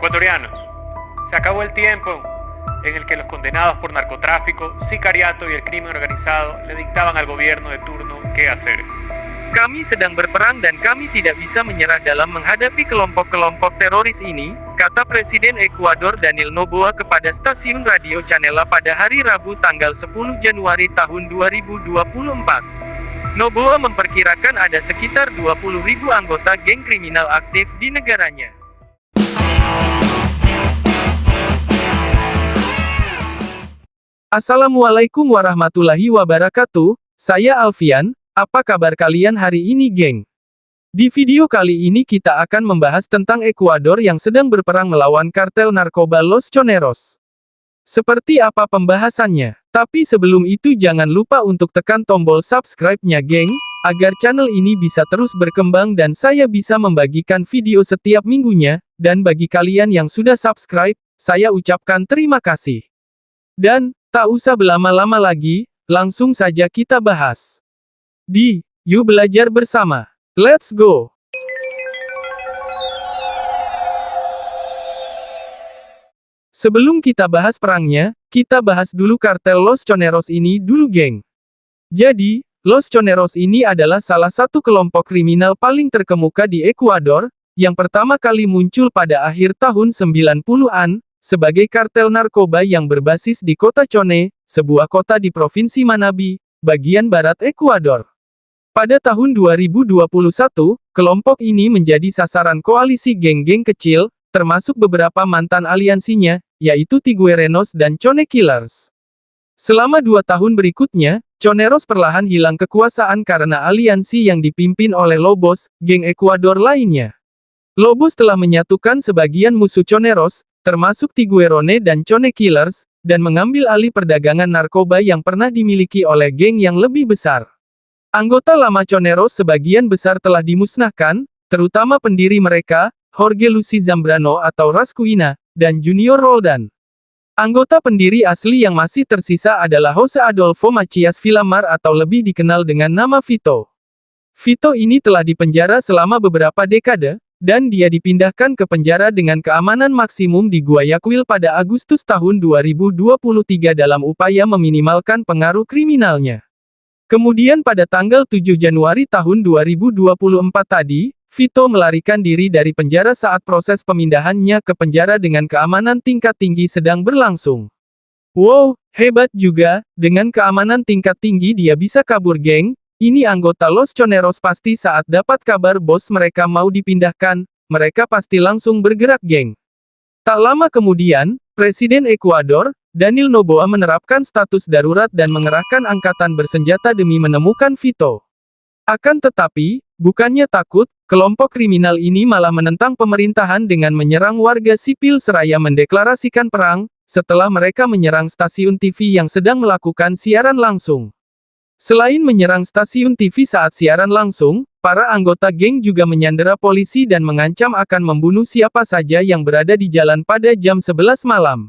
Ecuatorianos, se acabó el tiempo en el que los condenados por narcotráfico, sicariato y el crimen organizado le dictaban al gobierno de turno qué hacer. Kami sedang berperang dan kami tidak bisa menyerah dalam menghadapi kelompok-kelompok teroris ini, kata Presiden Ekuador Daniel Noboa kepada stasiun radio Channela pada hari Rabu tanggal 10 Januari tahun 2024. Noboa memperkirakan ada sekitar 20.000 anggota geng kriminal aktif di negaranya. Assalamualaikum warahmatullahi wabarakatuh, saya Alfian. Apa kabar kalian hari ini, geng? Di video kali ini kita akan membahas tentang Ekuador yang sedang berperang melawan kartel narkoba Los Choneros. Seperti apa pembahasannya? Tapi sebelum itu jangan lupa untuk tekan tombol subscribe-nya, geng, agar channel ini bisa terus berkembang dan saya bisa membagikan video setiap minggunya, dan bagi kalian yang sudah subscribe, saya ucapkan terima kasih. Dan, tak usah berlama-lama lagi, langsung saja kita bahas. Yuk belajar bersama. Let's go! Sebelum kita bahas perangnya, kita bahas dulu kartel Los Choneros ini dulu, geng. Jadi, Los Choneros ini adalah salah satu kelompok kriminal paling terkemuka di Ekuador, yang pertama kali muncul pada akhir tahun 90-an, sebagai kartel narkoba yang berbasis di kota Chone, sebuah kota di Provinsi Manabí, bagian barat Ekuador. Pada tahun 2021, kelompok ini menjadi sasaran koalisi geng-geng kecil, termasuk beberapa mantan aliansinya, yaitu Tiguerenos dan Chone Killers. Selama 2 tahun berikutnya, Choneros perlahan hilang kekuasaan karena aliansi yang dipimpin oleh Lobos, geng Ekuador lainnya. Lobos telah menyatukan sebagian musuh Choneros, termasuk Tiguerone dan Chone Killers, dan mengambil alih perdagangan narkoba yang pernah dimiliki oleh geng yang lebih besar. Anggota lama Choneros sebagian besar telah dimusnahkan, terutama pendiri mereka, Jorge Lucy Zambrano atau Raskuina, dan Junior Roldan. Anggota pendiri asli yang masih tersisa adalah Jose Adolfo Macias Villamar atau lebih dikenal dengan nama Vito. Vito ini telah dipenjara selama beberapa dekade, dan dia dipindahkan ke penjara dengan keamanan maksimum di Guayaquil pada Agustus tahun 2023 dalam upaya meminimalkan pengaruh kriminalnya. Kemudian pada tanggal 7 Januari tahun 2024 tadi, Vito melarikan diri dari penjara saat proses pemindahannya ke penjara dengan keamanan tingkat tinggi sedang berlangsung. Wow, hebat juga, dengan keamanan tingkat tinggi dia bisa kabur, geng. Ini anggota Los Choneros pasti saat dapat kabar bos mereka mau dipindahkan, mereka pasti langsung bergerak, geng. Tak lama kemudian, Presiden Ekuador, Daniel Noboa menerapkan status darurat dan mengerahkan angkatan bersenjata demi menemukan Vito. Akan tetapi, bukannya takut, kelompok kriminal ini malah menentang pemerintahan dengan menyerang warga sipil seraya mendeklarasikan perang, setelah mereka menyerang stasiun TV yang sedang melakukan siaran langsung. Selain menyerang stasiun TV saat siaran langsung, para anggota geng juga menyandera polisi dan mengancam akan membunuh siapa saja yang berada di jalan pada jam 11 malam.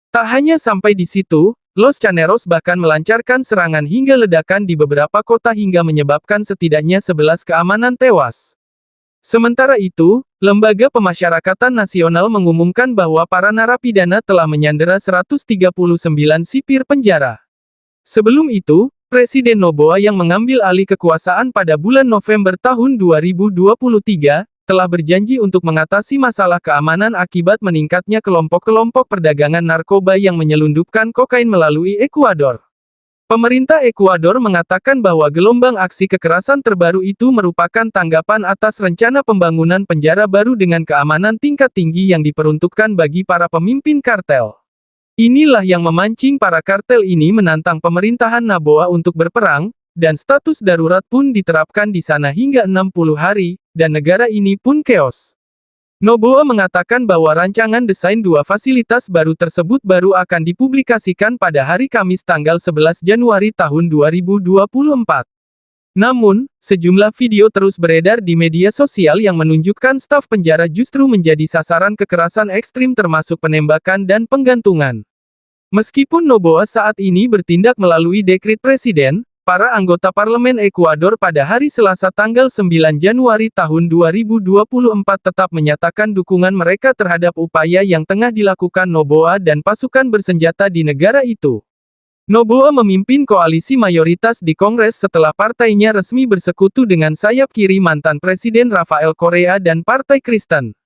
Tak hanya sampai di situ, Los Choneros bahkan melancarkan serangan hingga ledakan di beberapa kota hingga menyebabkan setidaknya 11 keamanan tewas. Sementara itu, Lembaga Pemasyarakatan Nasional mengumumkan bahwa para narapidana telah menyandera 139 sipir penjara. Sebelum itu, Presiden Noboa yang mengambil alih kekuasaan pada bulan November tahun 2023, telah berjanji untuk mengatasi masalah keamanan akibat meningkatnya kelompok-kelompok perdagangan narkoba yang menyelundupkan kokain melalui Ekuador. Pemerintah Ekuador mengatakan bahwa gelombang aksi kekerasan terbaru itu merupakan tanggapan atas rencana pembangunan penjara baru dengan keamanan tingkat tinggi yang diperuntukkan bagi para pemimpin kartel. Inilah yang memancing para kartel ini menantang pemerintahan Noboa untuk berperang, dan status darurat pun diterapkan di sana hingga 60 hari, dan negara ini pun keos. Noboa mengatakan bahwa rancangan desain 2 fasilitas baru tersebut baru akan dipublikasikan pada hari Kamis tanggal 11 Januari tahun 2024. Namun, sejumlah video terus beredar di media sosial yang menunjukkan staf penjara justru menjadi sasaran kekerasan ekstrim termasuk penembakan dan penggantungan. Meskipun Noboa saat ini bertindak melalui dekret presiden, para anggota parlemen Ekuador pada hari Selasa tanggal 9 Januari tahun 2024 tetap menyatakan dukungan mereka terhadap upaya yang tengah dilakukan Noboa dan pasukan bersenjata di negara itu. Noboa memimpin koalisi mayoritas di Kongres setelah partainya resmi bersekutu dengan sayap kiri mantan Presiden Rafael Correa dan Partai Kristen.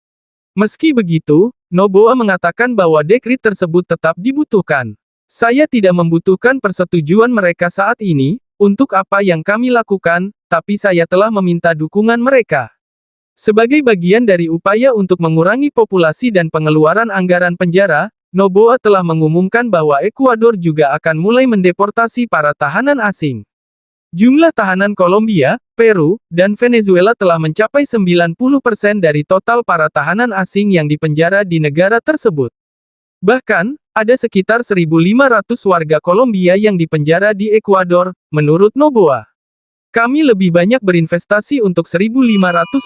Meski begitu, Noboa mengatakan bahwa dekret tersebut tetap dibutuhkan. Saya tidak membutuhkan persetujuan mereka saat ini, untuk apa yang kami lakukan, tapi saya telah meminta dukungan mereka. Sebagai bagian dari upaya untuk mengurangi populasi dan pengeluaran anggaran penjara, Noboa telah mengumumkan bahwa Ekuador juga akan mulai mendeportasi para tahanan asing. Jumlah tahanan Kolombia, Peru, dan Venezuela telah mencapai 90% dari total para tahanan asing yang dipenjara di negara tersebut. Bahkan, ada sekitar 1.500 warga Kolombia yang dipenjara di Ekuador, menurut Noboa. Kami lebih banyak berinvestasi untuk 1.500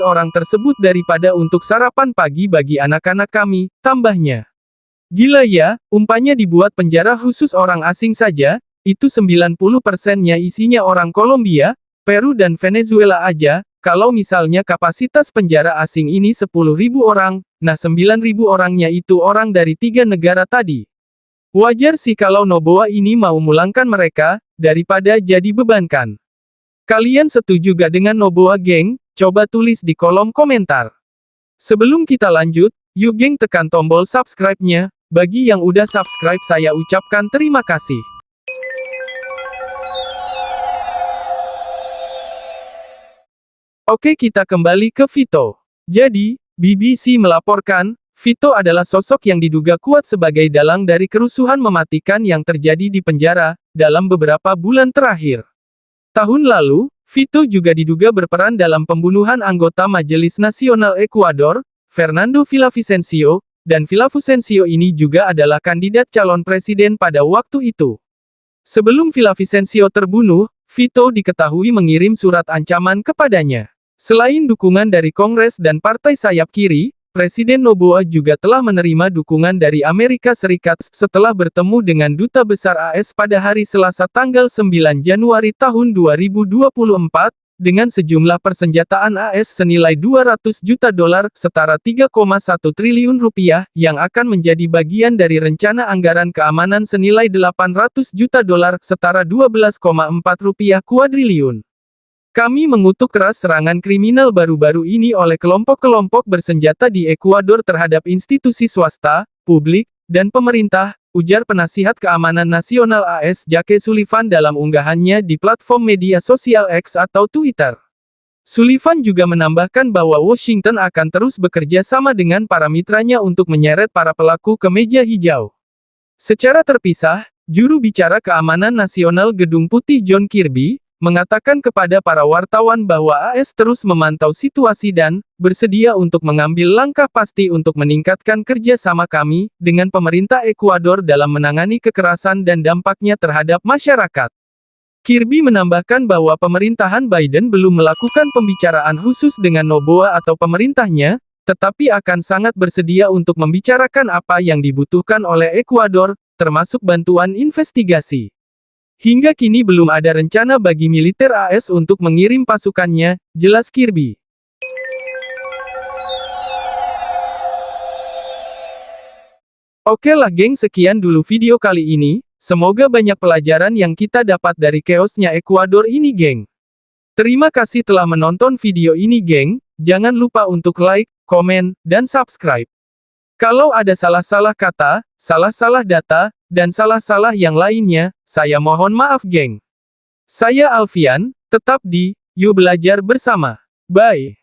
orang tersebut daripada untuk sarapan pagi bagi anak-anak kami, tambahnya. Gila ya, umpamanya dibuat penjara khusus orang asing saja, itu 90%-nya isinya orang Kolombia, Peru dan Venezuela aja. Kalau misalnya kapasitas penjara asing ini 10.000 orang, nah 9.000 orangnya itu orang dari 3 negara tadi. Wajar sih kalau Noboa ini mau mulangkan mereka, daripada jadi bebankan. Kalian setuju gak dengan Noboa, geng? Coba tulis di kolom komentar. Sebelum kita lanjut, yuk geng tekan tombol subscribe-nya. Bagi yang udah subscribe saya ucapkan terima kasih. Oke, kita kembali ke Vito. Jadi, BBC melaporkan, Vito adalah sosok yang diduga kuat sebagai dalang dari kerusuhan mematikan yang terjadi di penjara, dalam beberapa bulan terakhir. Tahun lalu, Vito juga diduga berperan dalam pembunuhan anggota Majelis Nasional Ekuador, Fernando Villavicencio, dan Villavicencio ini juga adalah kandidat calon presiden pada waktu itu. Sebelum Villavicencio terbunuh, Vito diketahui mengirim surat ancaman kepadanya. Selain dukungan dari Kongres dan partai sayap kiri, Presiden Noboa juga telah menerima dukungan dari Amerika Serikat setelah bertemu dengan Duta Besar AS pada hari Selasa tanggal 9 Januari tahun 2024, dengan sejumlah persenjataan AS senilai 200 juta dolar, setara 3,1 triliun rupiah, yang akan menjadi bagian dari rencana anggaran keamanan senilai 800 juta dolar, setara 12,4 rupiah kuadriliun. Kami mengutuk keras serangan kriminal baru-baru ini oleh kelompok-kelompok bersenjata di Ekuador terhadap institusi swasta, publik, dan pemerintah, ujar penasihat keamanan nasional AS Jake Sullivan dalam unggahannya di platform media sosial X atau Twitter. Sullivan juga menambahkan bahwa Washington akan terus bekerja sama dengan para mitranya untuk menyeret para pelaku ke meja hijau. Secara terpisah, juru bicara keamanan nasional Gedung Putih John Kirby, mengatakan kepada para wartawan bahwa AS terus memantau situasi dan bersedia untuk mengambil langkah pasti untuk meningkatkan kerjasama kami dengan pemerintah Ekuador dalam menangani kekerasan dan dampaknya terhadap masyarakat. Kirby menambahkan bahwa pemerintahan Biden belum melakukan pembicaraan khusus dengan Noboa atau pemerintahnya, tetapi akan sangat bersedia untuk membicarakan apa yang dibutuhkan oleh Ekuador, termasuk bantuan investigasi. Hingga kini belum ada rencana bagi militer AS untuk mengirim pasukannya, jelas Kirby. Oke lah geng, sekian dulu video kali ini, semoga banyak pelajaran yang kita dapat dari chaosnya Ekuador ini geng. Terima kasih telah menonton video ini geng, jangan lupa untuk like, komen, dan subscribe. Kalau ada salah-salah kata, salah-salah data, dan salah-salah yang lainnya, saya mohon maaf geng. Saya Alfian, tetap di Yuk Belajar Bersama. Bye.